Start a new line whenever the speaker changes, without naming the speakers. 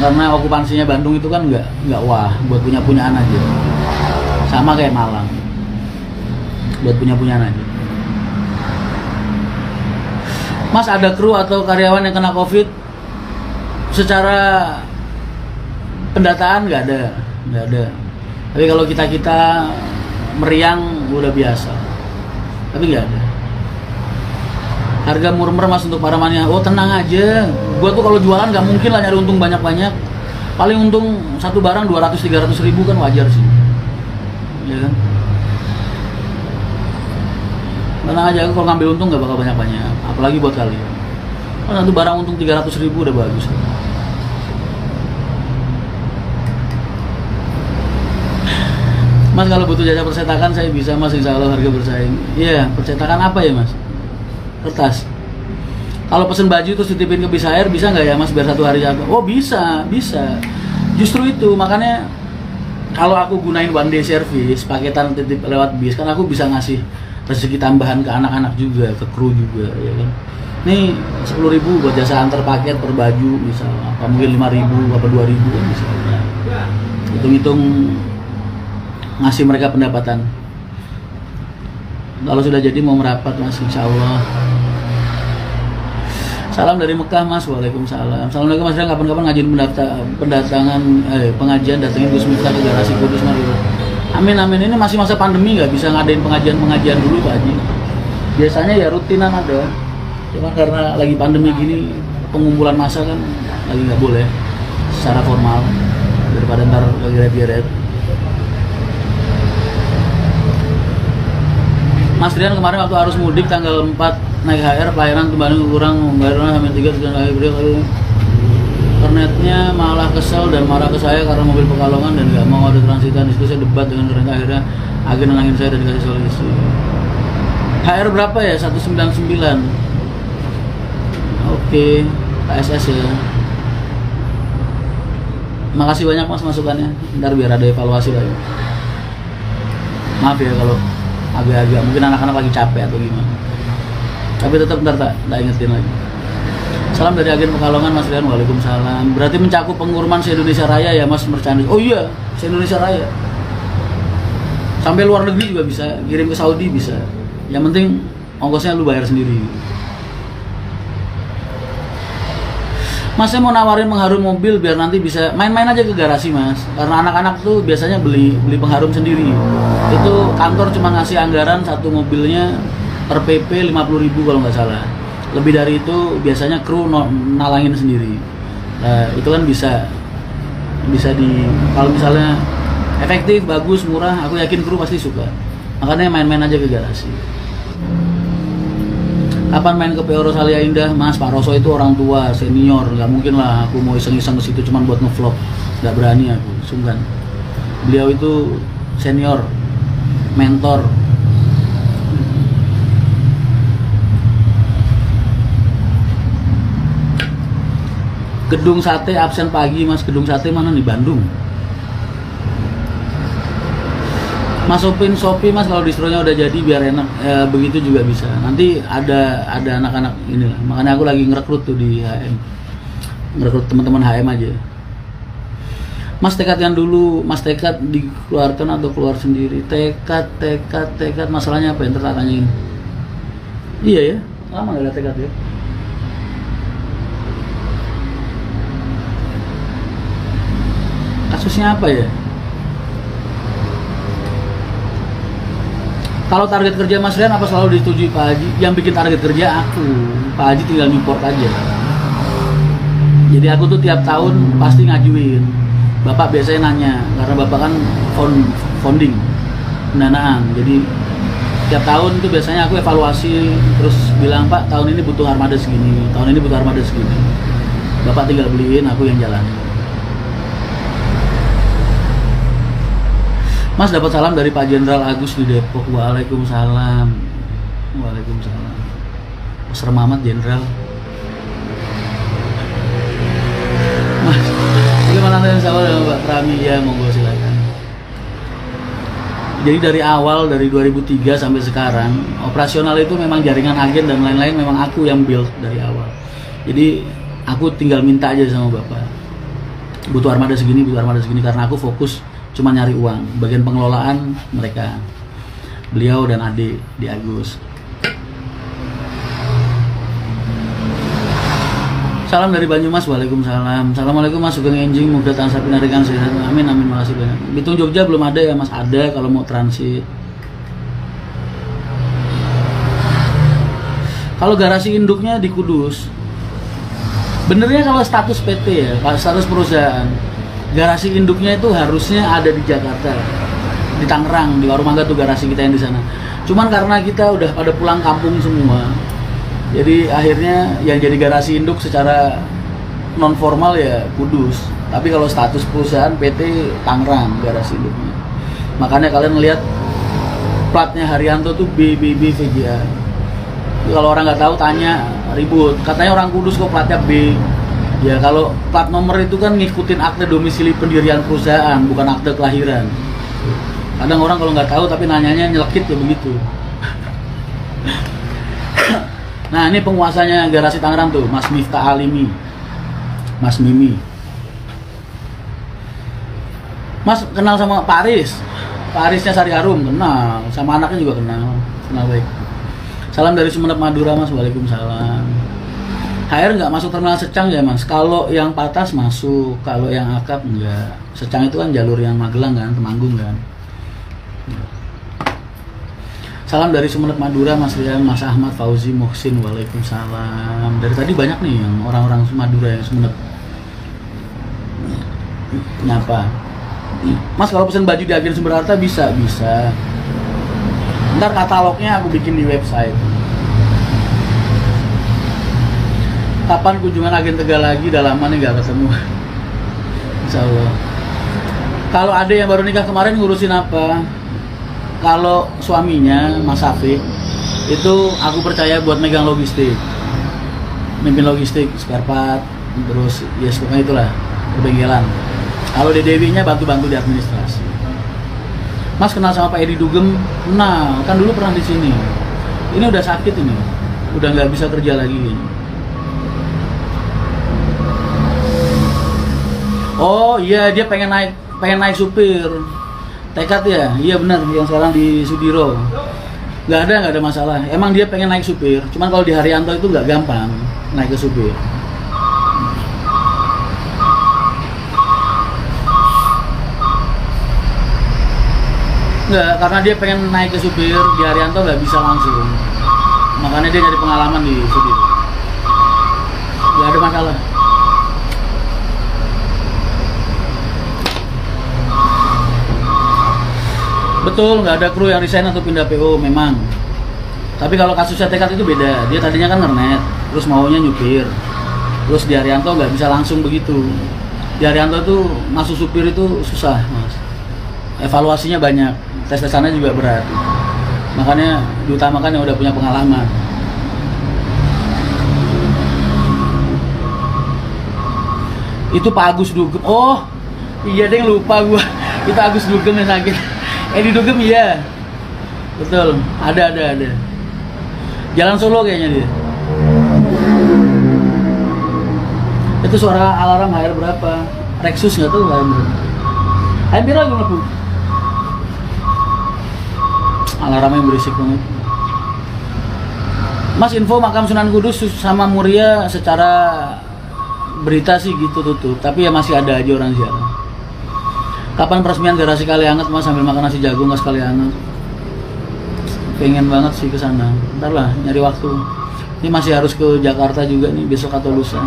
Karena okupansinya Bandung itu kan nggak wah, buat punya-punyaan aja. Sama kayak Malang, buat punya-punyaan aja. Mas, ada kru atau karyawan yang kena COVID? Secara pendataan nggak ada. Tapi kalau kita meriang udah biasa. Tapi nggak ada. Harga murmer Mas untuk para mania. Oh, tenang aja. Gua tuh kalau jualan nggak mungkin lah nyari untung banyak-banyak. Paling untung satu barang 200-300 ribu kan wajar sih. Ya kan? Tenang aja, kalau ngambil untung nggak bakal banyak-banyak. Apalagi buat kalian. Kalau satu barang untung 300 ribu udah bagus. Mas, kalau butuh jasa percetakan saya bisa Mas, insya Allah harga bersaing. Iya, percetakan apa ya Mas? Kertas. Kalau pesen baju terus titipin ke bis air bisa nggak ya Mas biar satu hari jaga? Oh bisa. Justru itu makanya kalau aku gunain one day service paketan titip lewat bis kan aku bisa ngasih rezeki tambahan ke anak-anak juga, ke kru juga, ya kan. Nih 10.000 buat jasa antar paket per baju misal, apa mungkin 5.000 apa 2.000 kan bisa. Hitung-hitung ngasih mereka pendapatan. Kalau sudah jadi mau merapat Mas, insya Allah. Salam dari Mekah Mas. Waalaikumsalam. Assalamualaikum Mas, kapan-kapan ngajin pengajian datengin Gus Miftah ke garasi Kudus Mas. Amin. Ini masih masa pandemi nggak bisa ngadain pengajian dulu Pak Haji. Biasanya ya rutinan ada. Cuma karena lagi pandemi gini pengumpulan massa kan lagi nggak boleh secara formal daripada ntar geret-geret. Mas Rian kemarin waktu arus mudik tanggal 4 naik HR pelayanan kembali kurang bayaran hamil 3 sekian kali beliau internetnya malah kesel dan marah ke saya karena mobil Pekalongan dan nggak mau ada transitan. Itu saya debat dengan kereta, akhirnya agen nenangin saya dan dikasih solusi. HR berapa ya? 199. Oke, KSS ya. Makasih banyak Mas masukannya. Ntar biar ada evaluasi lagi. Maaf ya kalau agak-agak mungkin anak-anak lagi capek atau gimana, tapi tetap ntar tak ingetin lagi. Salam dari agen Pekalongan Mas Rian. Waalaikumsalam. Berarti mencakup pengumuman se-Indonesia Raya ya Mas Merchandise? Oh iya, se-Indonesia Raya. Sampai luar negeri juga bisa, kirim ke Saudi bisa. Yang penting ongkosnya lu bayar sendiri. Mas, saya mau nawarin pengharum mobil biar nanti bisa main-main aja ke garasi Mas. Karena anak-anak tuh biasanya beli pengharum sendiri. Itu kantor cuma ngasih anggaran satu mobilnya per PP 50.000 kalau nggak salah. Lebih dari itu biasanya kru nalangin sendiri. Nah, itu kan bisa kalau misalnya efektif, bagus, murah, aku yakin kru pasti suka. Makanya main-main aja ke garasi. Kapan main ke PO Rosalia Indah Mas? Pak Roso itu orang tua, senior, nggak mungkin lah aku mau iseng-iseng ke situ cuman buat ngevlog. Nggak berani aku, sungkan. Beliau itu senior, mentor. Gedung sate absen pagi Mas. Gedung sate mana nih? Bandung. Masukin Shopee Mas, kalau distronya udah jadi biar enak. Begitu juga bisa. Nanti ada anak-anak inilah. Makanya aku lagi ngerekrut tuh di HM. Ngerekrut teman-teman HM aja. Mas, tekadkan dulu. Mas, tekad dikeluarkan atau keluar sendiri? Tekad. Masalahnya apa yang tertanyain? Iya ya, lama gak ada tekad ya. Kasusnya apa ya? Kalau target kerja Mas Rian apa selalu disetujui Pak Haji? Yang bikin target kerja aku, Pak Haji tinggal import aja. Jadi aku tuh tiap tahun pasti ngajuin. Bapak biasanya nanya, karena Bapak kan founding, pendanaan. Jadi tiap tahun tuh biasanya aku evaluasi, terus bilang Pak tahun ini butuh armada segini, tahun ini butuh armada segini. Bapak tinggal beliin, aku yang jalan. Mas, dapat salam dari Pak Jenderal Agus di Depok. Waalaikumsalam. Serem amat Jenderal. Mas, bagaimana dengan sahabat dengan Pak Prami? Ya, monggo silakan. Jadi dari awal, dari 2003 sampai sekarang, operasional itu memang jaringan agen dan lain-lain memang aku yang build dari awal. Jadi aku tinggal minta aja sama Bapak, butuh armada segini, karena aku fokus cuma nyari uang. Bagian pengelolaan mereka, beliau dan adik di Agus. Salam dari Banyumas, waalaikumsalam. Assalamualaikum Mas Sugeng Enjing, mudah tahan sapi narikan sehat. Amin, amin, makasih banyak. Bitung Jogja belum ada ya Mas? Ada kalau mau transit. Kalau garasi induknya di Kudus. Benernya kalau status PT ya, kalau status perusahaan, garasi induknya itu harusnya ada di Jakarta, di Tangerang, di Warung Mangga tuh garasi kita yang di sana. Cuman karena kita udah pada pulang kampung semua, jadi akhirnya yang jadi garasi induk secara non formal ya Kudus. Tapi kalau status perusahaan PT Tangerang garasi induknya. Makanya kalian lihat platnya Haryanto tuh BBB VGA. Kalau orang nggak tahu tanya ribut. Katanya orang Kudus kok platnya B. Ya kalau plat nomor itu kan ngikutin akte domisili pendirian perusahaan, bukan akte kelahiran. Kadang orang kalau nggak tahu tapi nanyanya nyelekit ya begitu. Nah ini penguasanya garasi Tangerang tuh, Mas Miftah Alimi, Mas Mimi. Mas kenal sama Pak Aris? Pak Arisnya Sari Harum, kenal. Sama anaknya juga kenal baik. Salam dari Sumeneb Madura Mas, waalaikumsalam. HR nggak masuk terminal Secang ya Mas? Kalau yang Patas masuk, kalau yang Akap enggak. Secang itu kan jalur yang Magelang kan, Temanggung kan. Salam dari Sumeneb Madura Mas Rian, Mas Ahmad Fauzi Muhsin, waalaikumsalam. Dari tadi banyak nih yang orang-orang Madura yang Sumeneb nyapa. Mas kalau pesan baju di agen Sumber Harta bisa. Ntar katalognya aku bikin di website. Kapan kunjungan agen Tegal lagi? Udah lama nih gak ketemu. Insya Allah. Kalau ada yang baru nikah kemarin ngurusin apa? Kalau suaminya Mas Safik itu aku percaya buat megang logistik, mimpin logistik, spare part, terus ya pokoknya itulah kebengkelan. Kalau Dewinya bantu-bantu di administrasi. Mas kenal sama Pak Edi Dugem? Nah kan dulu pernah di sini. Ini udah sakit ini, udah nggak bisa kerja lagi. Oh iya dia pengen naik supir. Tekad ya, iya benar yang sekarang di Sudiro. Nggak ada masalah. Emang dia pengen naik supir, cuman kalau di Haryanto itu nggak gampang naik ke supir. Nggak, karena dia pengen naik ke supir di Haryanto nggak bisa langsung. Makanya dia nyari pengalaman di Sudiro. Nggak ada masalah. Betul, nggak ada kru yang resign atau pindah PO memang. Tapi kalau kasusnya Tekad itu beda. Dia tadinya kan ngernet, terus maunya nyupir. Terus di Haryanto nggak bisa langsung begitu. Di Haryanto tuh masuk supir itu susah, Mas. Evaluasinya banyak, tes-tesannya juga berat. Makanya diutamakan yang udah punya pengalaman. Itu Pak Agus Dugem. Oh, iya deh lupa gua. Itu Agus Dugem yang sakit. Edi Dugem iya, betul, ada. Jalan Solo kayaknya dia. Itu suara alarm HR berapa? Rexus nggak tahu alarm berapa? HR berapa lagi melepuh? Alarmnya berisik banget. Mas info makam Sunan Kudus sama Muria secara berita sih gitu tutup, tapi ya masih ada aja orang ziarah. Kapan peresmian garasi Kalianget Mas sambil makan nasi jagung Mas Kalianget? Pengen banget sih ke sana. Ntar lah nyari waktu. Ini masih harus ke Jakarta juga nih besok atau lusa.